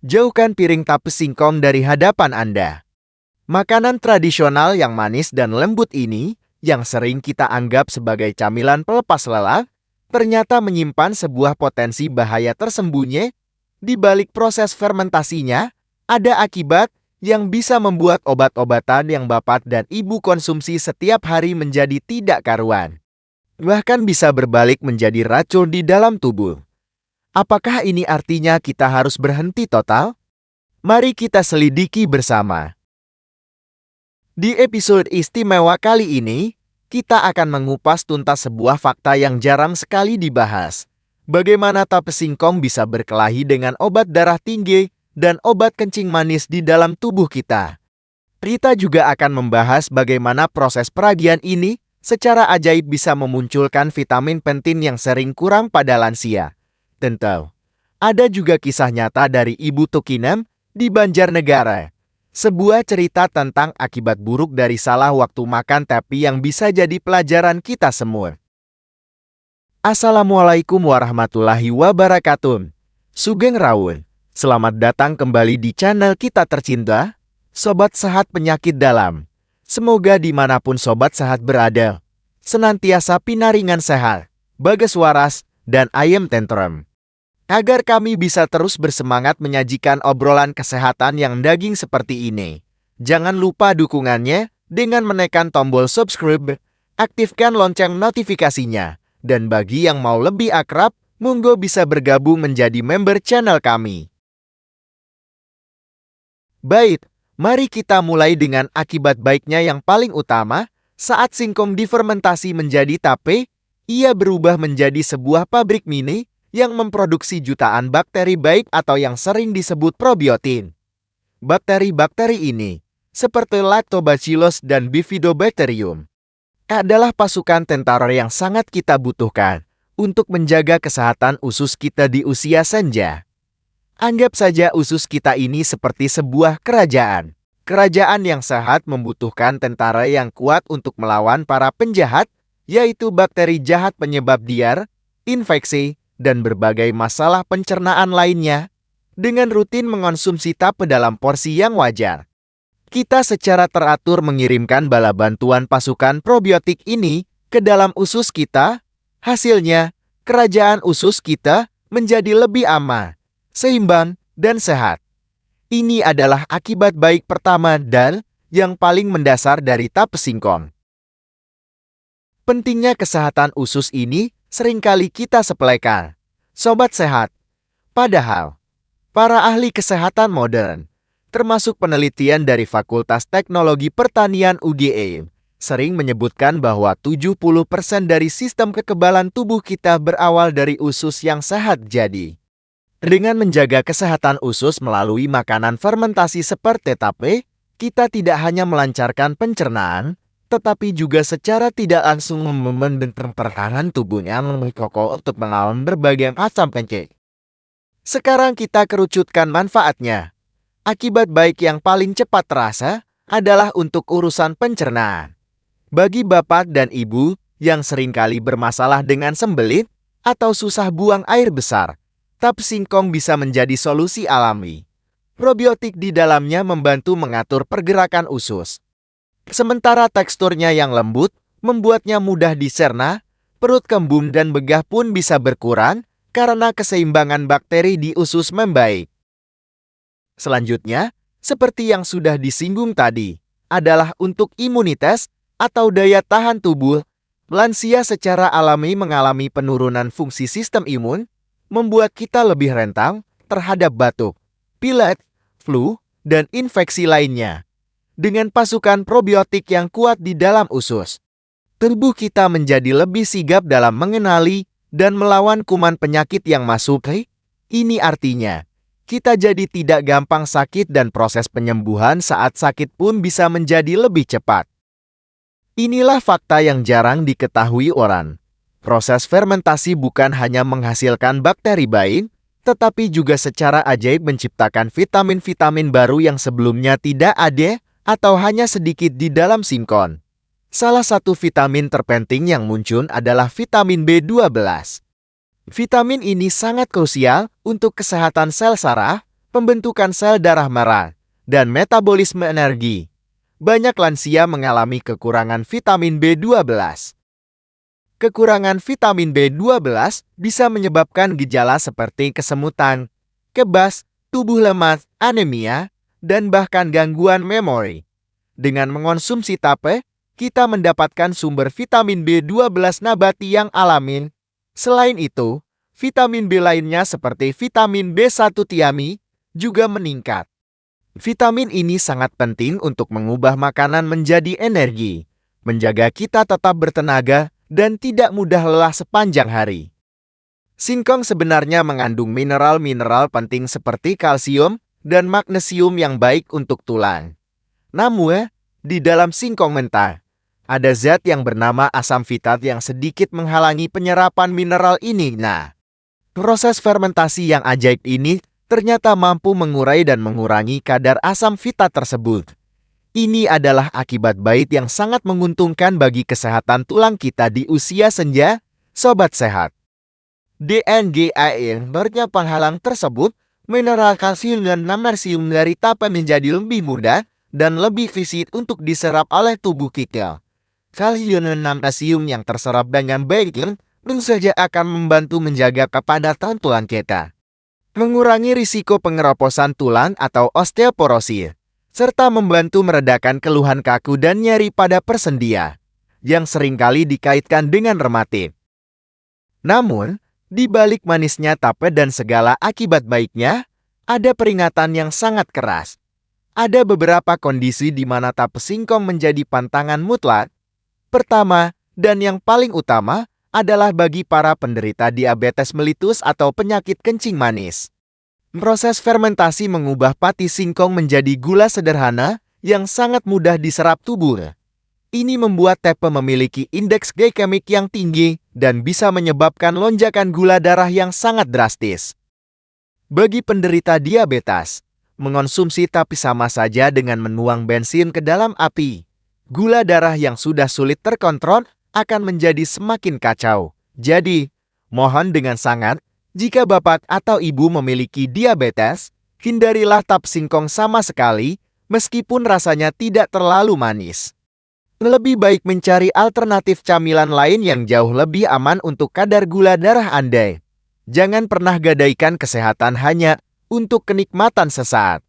Jauhkan piring tape singkong dari hadapan Anda. Makanan tradisional yang manis dan lembut ini, yang sering kita anggap sebagai camilan pelepas lelah, ternyata menyimpan sebuah potensi bahaya tersembunyi. Di balik proses fermentasinya, ada akibat yang bisa membuat obat-obatan yang bapak dan ibu konsumsi setiap hari menjadi tidak karuan. Bahkan bisa berbalik menjadi racun di dalam tubuh. Apakah ini artinya kita harus berhenti total? Mari kita selidiki bersama. Di episode istimewa kali ini, kita akan mengupas tuntas sebuah fakta yang jarang sekali dibahas. Bagaimana tape singkong bisa berkelahi dengan obat darah tinggi dan obat kencing manis di dalam tubuh kita. Rita juga akan membahas bagaimana proses peragian ini secara ajaib bisa memunculkan vitamin penting yang sering kurang pada lansia. Tentu, ada juga kisah nyata dari Ibu Tukinem di Banjarnegara. Sebuah cerita tentang akibat buruk dari salah waktu makan tapi yang bisa jadi pelajaran kita semua. Assalamualaikum warahmatullahi wabarakatuh. Sugeng Rawun. Selamat datang kembali di channel kita tercinta, Sobat Sehat Penyakit Dalam. Semoga dimanapun Sobat Sehat berada, senantiasa pinaringan sehat, bagas waras, dan ayem tentrem. Agar kami bisa terus bersemangat menyajikan obrolan kesehatan yang daging seperti ini. Jangan lupa dukungannya dengan menekan tombol subscribe, aktifkan lonceng notifikasinya, dan bagi yang mau lebih akrab, monggo bisa bergabung menjadi member channel kami. Baik, mari kita mulai dengan akibat baiknya yang paling utama. Saat singkong difermentasi menjadi tape, ia berubah menjadi sebuah pabrik mini yang memproduksi jutaan bakteri baik atau yang sering disebut probiotin. Bakteri-bakteri ini, seperti Lactobacillus dan Bifidobacterium, adalah pasukan tentara yang sangat kita butuhkan untuk menjaga kesehatan usus kita di usia senja. Anggap saja usus kita ini seperti sebuah kerajaan. Kerajaan yang sehat membutuhkan tentara yang kuat untuk melawan para penjahat, yaitu bakteri jahat penyebab diar, infeksi, dan berbagai masalah pencernaan lainnya. Dengan rutin mengonsumsi tape dalam porsi yang wajar, kita secara teratur mengirimkan bala bantuan pasukan probiotik ini ke dalam usus kita. Hasilnya, kerajaan usus kita menjadi lebih aman, seimbang, dan sehat. Ini adalah akibat baik pertama dan yang paling mendasar dari tape singkong. Pentingnya kesehatan usus ini seringkali kita sepelekan, Sobat Sehat. Padahal, para ahli kesehatan modern, termasuk penelitian dari Fakultas Teknologi Pertanian UGM, sering menyebutkan bahwa 70% dari sistem kekebalan tubuh kita berawal dari usus yang sehat. Jadi, dengan menjaga kesehatan usus melalui makanan fermentasi seperti tape, kita tidak hanya melancarkan pencernaan, tetapi juga secara tidak langsung membentuk pertahanan tubuhnya lebih kokoh untuk melawan berbagai macam penyakit. Sekarang kita kerucutkan manfaatnya. Akibat baik yang paling cepat terasa adalah untuk urusan pencernaan. Bagi bapak dan ibu yang seringkali bermasalah dengan sembelit atau susah buang air besar, tape singkong bisa menjadi solusi alami. Probiotik di dalamnya membantu mengatur pergerakan usus. Sementara teksturnya yang lembut, membuatnya mudah dicerna, perut kembung dan begah pun bisa berkurang karena keseimbangan bakteri di usus membaik. Selanjutnya, seperti yang sudah disinggung tadi, adalah untuk imunitas atau daya tahan tubuh. Lansia secara alami mengalami penurunan fungsi sistem imun, membuat kita lebih rentan terhadap batuk, pilek, flu, dan infeksi lainnya. Dengan pasukan probiotik yang kuat di dalam usus, tubuh kita menjadi lebih sigap dalam mengenali dan melawan kuman penyakit yang masuk. Ini artinya, kita jadi tidak gampang sakit dan proses penyembuhan saat sakit pun bisa menjadi lebih cepat. Inilah fakta yang jarang diketahui orang. Proses fermentasi bukan hanya menghasilkan bakteri baik, tetapi juga secara ajaib menciptakan vitamin-vitamin baru yang sebelumnya tidak ada atau hanya sedikit di dalam singkong. Salah satu vitamin terpenting yang muncul adalah vitamin B12. Vitamin ini sangat krusial untuk kesehatan sel saraf, pembentukan sel darah merah, dan metabolisme energi. Banyak lansia mengalami kekurangan vitamin B12. Kekurangan vitamin B12 bisa menyebabkan gejala seperti kesemutan, kebas, tubuh lemas, anemia, dan bahkan gangguan memori. Dengan mengonsumsi tape, kita mendapatkan sumber vitamin B12 nabati yang alami. Selain itu, vitamin B lainnya seperti vitamin B1 tiami juga meningkat. Vitamin ini sangat penting untuk mengubah makanan menjadi energi, menjaga kita tetap bertenaga, dan tidak mudah lelah sepanjang hari. Singkong sebenarnya mengandung mineral-mineral penting seperti kalsium dan magnesium yang baik untuk tulang. Namun, di dalam singkong mentah, ada zat yang bernama asam fitat yang sedikit menghalangi penyerapan mineral ini. Nah, proses fermentasi yang ajaib ini ternyata mampu mengurai dan mengurangi kadar asam fitat tersebut. Ini adalah akibat baik yang sangat menguntungkan bagi kesehatan tulang kita di usia senja, sobat sehat. DNGAE bernya penghalang tersebut, mineral kalsium dan magnesium dari tape menjadi lebih mudah dan lebih fisik untuk diserap oleh tubuh kita. Kalsium dan magnesium yang terserap dengan baik tentu saja akan membantu menjaga kepadatan tulang kita, mengurangi risiko pengeroposan tulang atau osteoporosis, serta membantu meredakan keluhan kaku dan nyeri pada persendian, yang seringkali dikaitkan dengan rematik. Namun, di balik manisnya tape dan segala akibat baiknya, ada peringatan yang sangat keras. Ada beberapa kondisi di mana tape singkong menjadi pantangan mutlak. Pertama, dan yang paling utama, adalah bagi para penderita diabetes mellitus atau penyakit kencing manis. Proses fermentasi mengubah pati singkong menjadi gula sederhana yang sangat mudah diserap tubuh. Ini membuat tape memiliki indeks glikemik yang tinggi dan bisa menyebabkan lonjakan gula darah yang sangat drastis. Bagi penderita diabetes, mengonsumsi tape sama saja dengan menuang bensin ke dalam api. Gula darah yang sudah sulit terkontrol akan menjadi semakin kacau. Jadi, mohon dengan sangat, jika bapak atau ibu memiliki diabetes, hindarilah tape singkong sama sekali, meskipun rasanya tidak terlalu manis. Lebih baik mencari alternatif camilan lain yang jauh lebih aman untuk kadar gula darah Anda. Jangan pernah gadaikan kesehatan hanya untuk kenikmatan sesaat.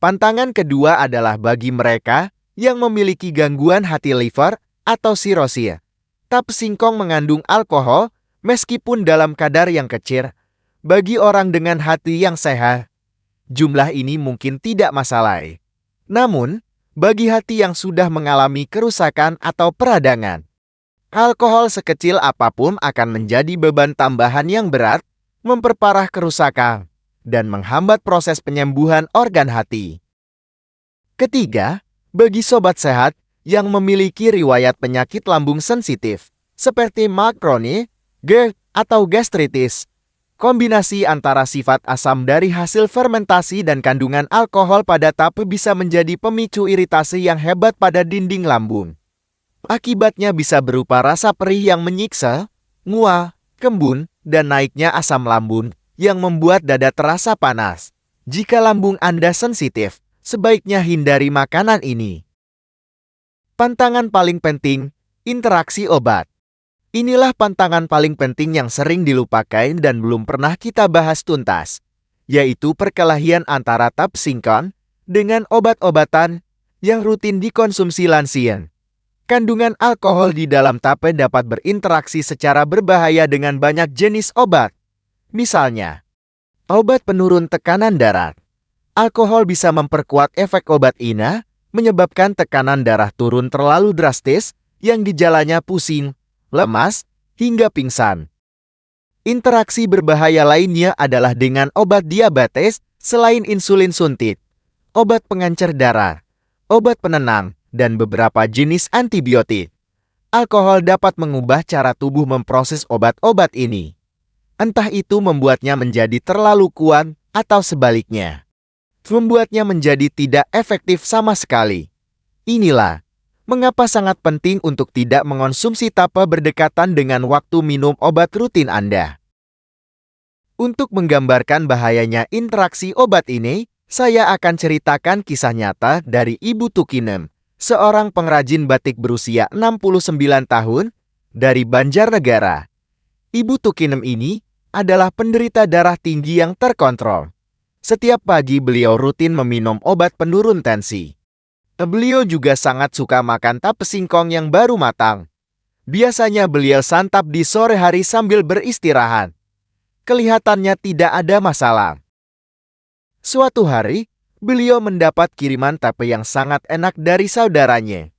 Pantangan kedua adalah bagi mereka yang memiliki gangguan hati liver atau sirosis. Tape singkong mengandung alkohol, meskipun dalam kadar yang kecil. Bagi orang dengan hati yang sehat, jumlah ini mungkin tidak masalah. Namun, bagi hati yang sudah mengalami kerusakan atau peradangan, alkohol sekecil apapun akan menjadi beban tambahan yang berat, memperparah kerusakan, dan menghambat proses penyembuhan organ hati. Ketiga, bagi sobat sehat yang memiliki riwayat penyakit lambung sensitif, seperti makroni, GERD, atau gastritis. Kombinasi antara sifat asam dari hasil fermentasi dan kandungan alkohol pada tape bisa menjadi pemicu iritasi yang hebat pada dinding lambung. Akibatnya bisa berupa rasa perih yang menyiksa, mual, kembun, dan naiknya asam lambung yang membuat dada terasa panas. Jika lambung Anda sensitif, sebaiknya hindari makanan ini. Pantangan paling penting, interaksi obat. Inilah pantangan paling penting yang sering dilupakan dan belum pernah kita bahas tuntas, yaitu perkelahian antara tape singkong dengan obat-obatan yang rutin dikonsumsi lansia. Kandungan alkohol di dalam tape dapat berinteraksi secara berbahaya dengan banyak jenis obat. Misalnya, obat penurun tekanan darah. Alkohol bisa memperkuat efek obat ini, menyebabkan tekanan darah turun terlalu drastis, yang gejalanya pusing, lemas, hingga pingsan. Interaksi berbahaya lainnya adalah dengan obat diabetes selain insulin suntik, obat pengencer darah, obat penenang, dan beberapa jenis antibiotik. Alkohol dapat mengubah cara tubuh memproses obat-obat ini. Entah itu membuatnya menjadi terlalu kuat atau sebaliknya, membuatnya menjadi tidak efektif sama sekali. Inilah mengapa sangat penting untuk tidak mengonsumsi tape berdekatan dengan waktu minum obat rutin Anda. Untuk menggambarkan bahayanya interaksi obat ini, saya akan ceritakan kisah nyata dari Ibu Tukinem, seorang pengrajin batik berusia 69 tahun dari Banjarnegara. Ibu Tukinem ini adalah penderita darah tinggi yang terkontrol. Setiap pagi beliau rutin meminum obat penurun tensi. Beliau juga sangat suka makan tape singkong yang baru matang. Biasanya beliau santap di sore hari sambil beristirahat. Kelihatannya tidak ada masalah. Suatu hari, beliau mendapat kiriman tape yang sangat enak dari saudaranya.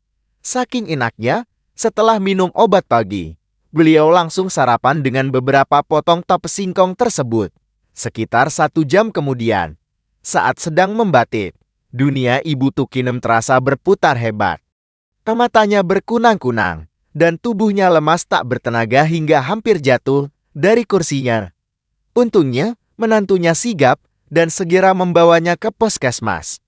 Saking enaknya, setelah minum obat pagi, beliau langsung sarapan dengan beberapa potong tape singkong tersebut. Sekitar 1 jam kemudian, saat sedang membatik, dunia Ibu Tukinem terasa berputar hebat. Matanya berkunang-kunang, dan tubuhnya lemas tak bertenaga hingga hampir jatuh dari kursinya. Untungnya, menantunya sigap dan segera membawanya ke puskesmas.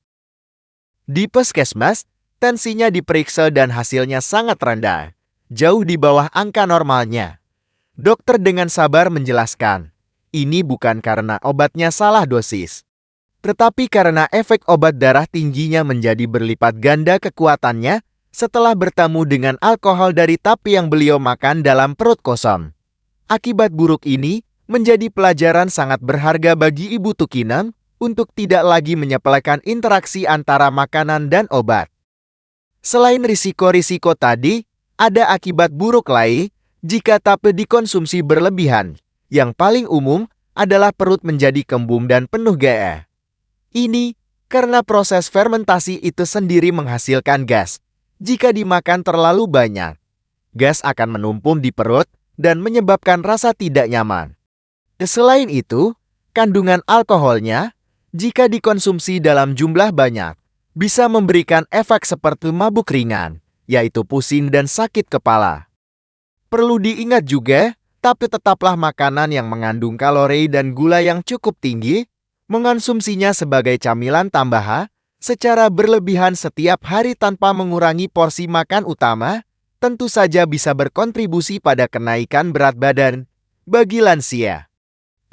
Di puskesmas, tensinya diperiksa dan hasilnya sangat rendah, jauh di bawah angka normalnya. Dokter dengan sabar menjelaskan, ini bukan karena obatnya salah dosis, tetapi karena efek obat darah tingginya menjadi berlipat ganda kekuatannya setelah bertemu dengan alkohol dari tape yang beliau makan dalam perut kosong. Akibat buruk ini menjadi pelajaran sangat berharga bagi Ibu Tukinem untuk tidak lagi menyepelekan interaksi antara makanan dan obat. Selain risiko-risiko tadi, ada akibat buruk lain jika tape dikonsumsi berlebihan. Yang paling umum adalah perut menjadi kembung dan penuh gaeh. Ini karena proses fermentasi itu sendiri menghasilkan gas. Jika dimakan terlalu banyak, gas akan menumpuk di perut dan menyebabkan rasa tidak nyaman. Selain itu, kandungan alkoholnya, jika dikonsumsi dalam jumlah banyak, bisa memberikan efek seperti mabuk ringan, yaitu pusing dan sakit kepala. Perlu diingat juga, tapi tetaplah makanan yang mengandung kalori dan gula yang cukup tinggi. Mengonsumsinya sebagai camilan tambahan secara berlebihan setiap hari tanpa mengurangi porsi makan utama, tentu saja bisa berkontribusi pada kenaikan berat badan. Bagi lansia,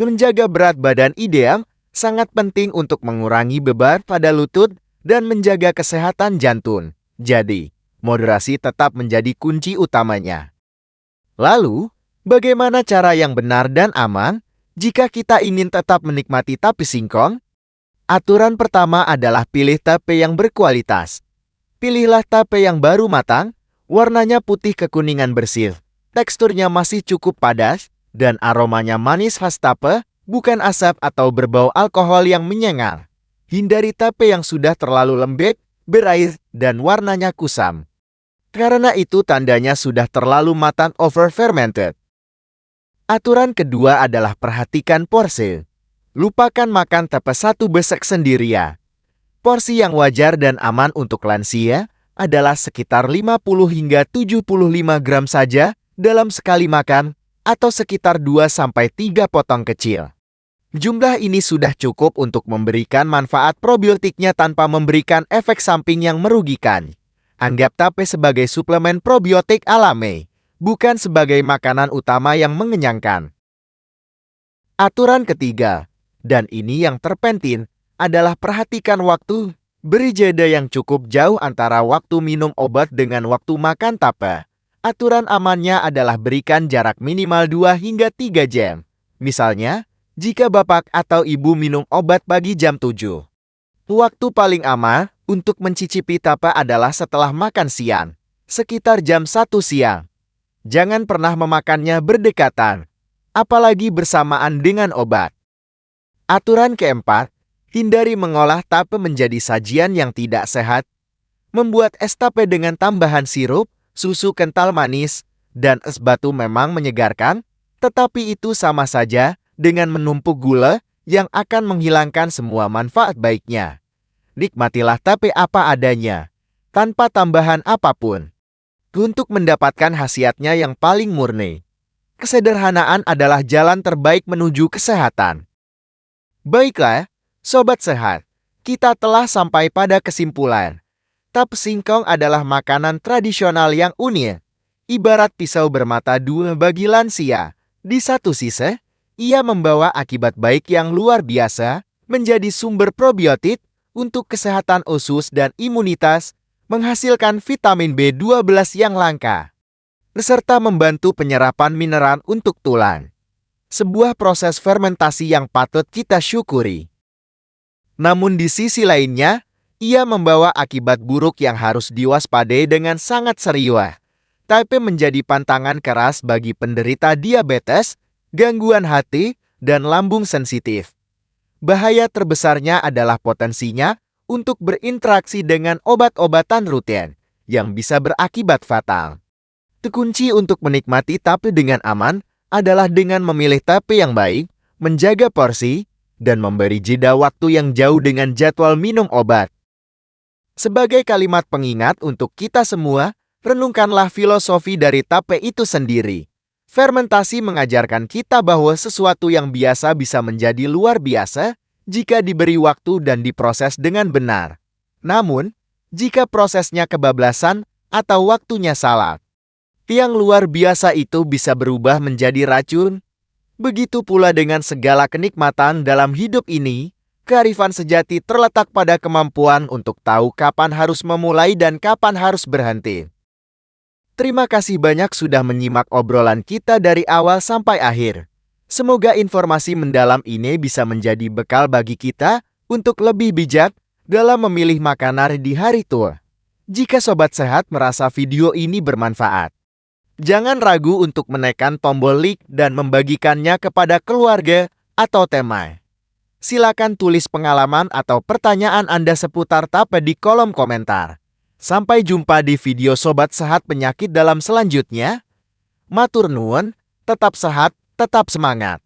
menjaga berat badan ideal sangat penting untuk mengurangi beban pada lutut dan menjaga kesehatan jantung. Jadi, moderasi tetap menjadi kunci utamanya. Lalu, bagaimana cara yang benar dan aman jika kita ingin tetap menikmati tape singkong? Aturan pertama adalah pilih tape yang berkualitas. Pilihlah tape yang baru matang, warnanya putih kekuningan bersih, teksturnya masih cukup padat, dan aromanya manis khas tape, bukan asap atau berbau alkohol yang menyengat. Hindari tape yang sudah terlalu lembek, berair, dan warnanya kusam. Karena itu tandanya sudah terlalu matang over fermented. Aturan kedua adalah perhatikan porsi. Lupakan makan tape satu besek sendirian. Porsi yang wajar dan aman untuk lansia adalah sekitar 50 hingga 75 gram saja dalam sekali makan atau sekitar 2-3 potong kecil. Jumlah ini sudah cukup untuk memberikan manfaat probiotiknya tanpa memberikan efek samping yang merugikan. Anggap tape sebagai suplemen probiotik alami, bukan sebagai makanan utama yang mengenyangkan. Aturan ketiga, dan ini yang terpenting, adalah perhatikan waktu. Beri jeda yang cukup jauh antara waktu minum obat dengan waktu makan tape. Aturan amannya adalah berikan jarak minimal 2 hingga 3 jam. Misalnya, jika bapak atau ibu minum obat pagi jam 7. Waktu paling aman untuk mencicipi tape adalah setelah makan siang, sekitar jam 1 siang. Jangan pernah memakannya berdekatan, apalagi bersamaan dengan obat. Aturan keempat, hindari mengolah tape menjadi sajian yang tidak sehat. Membuat es tape dengan tambahan sirup, susu kental manis, dan es batu memang menyegarkan, tetapi itu sama saja dengan menumpuk gula yang akan menghilangkan semua manfaat baiknya. Nikmatilah tape apa adanya, tanpa tambahan apapun. Untuk mendapatkan khasiatnya yang paling murni, kesederhanaan adalah jalan terbaik menuju kesehatan. Baiklah, Sobat Sehat, kita telah sampai pada kesimpulan. Tape singkong adalah makanan tradisional yang unik. Ibarat pisau bermata dua bagi lansia. Di satu sisi, ia membawa akibat baik yang luar biasa, menjadi sumber probiotik untuk kesehatan usus dan imunitas, menghasilkan vitamin B12 yang langka, beserta membantu penyerapan mineral untuk tulang. Sebuah proses fermentasi yang patut kita syukuri. Namun di sisi lainnya, ia membawa akibat buruk yang harus diwaspadai dengan sangat serius. Tape menjadi pantangan keras bagi penderita diabetes, gangguan hati, dan lambung sensitif. Bahaya terbesarnya adalah potensinya untuk berinteraksi dengan obat-obatan rutin yang bisa berakibat fatal. Kunci untuk menikmati tape dengan aman adalah dengan memilih tape yang baik, menjaga porsi, dan memberi jeda waktu yang jauh dengan jadwal minum obat. Sebagai kalimat pengingat untuk kita semua, renungkanlah filosofi dari tape itu sendiri. Fermentasi mengajarkan kita bahwa sesuatu yang biasa bisa menjadi luar biasa jika diberi waktu dan diproses dengan benar. Namun, jika prosesnya kebablasan atau waktunya salah, yang luar biasa itu bisa berubah menjadi racun. Begitu pula dengan segala kenikmatan dalam hidup ini, kearifan sejati terletak pada kemampuan untuk tahu kapan harus memulai dan kapan harus berhenti. Terima kasih banyak sudah menyimak obrolan kita dari awal sampai akhir. Semoga informasi mendalam ini bisa menjadi bekal bagi kita untuk lebih bijak dalam memilih makanan di hari tua. Jika Sobat Sehat merasa video ini bermanfaat, jangan ragu untuk menekan tombol like dan membagikannya kepada keluarga atau teman. Silakan tulis pengalaman atau pertanyaan Anda seputar tape di kolom komentar. Sampai jumpa di video Sobat Sehat Penyakit dalam selanjutnya. Matur nuwun, tetap sehat, tetap semangat.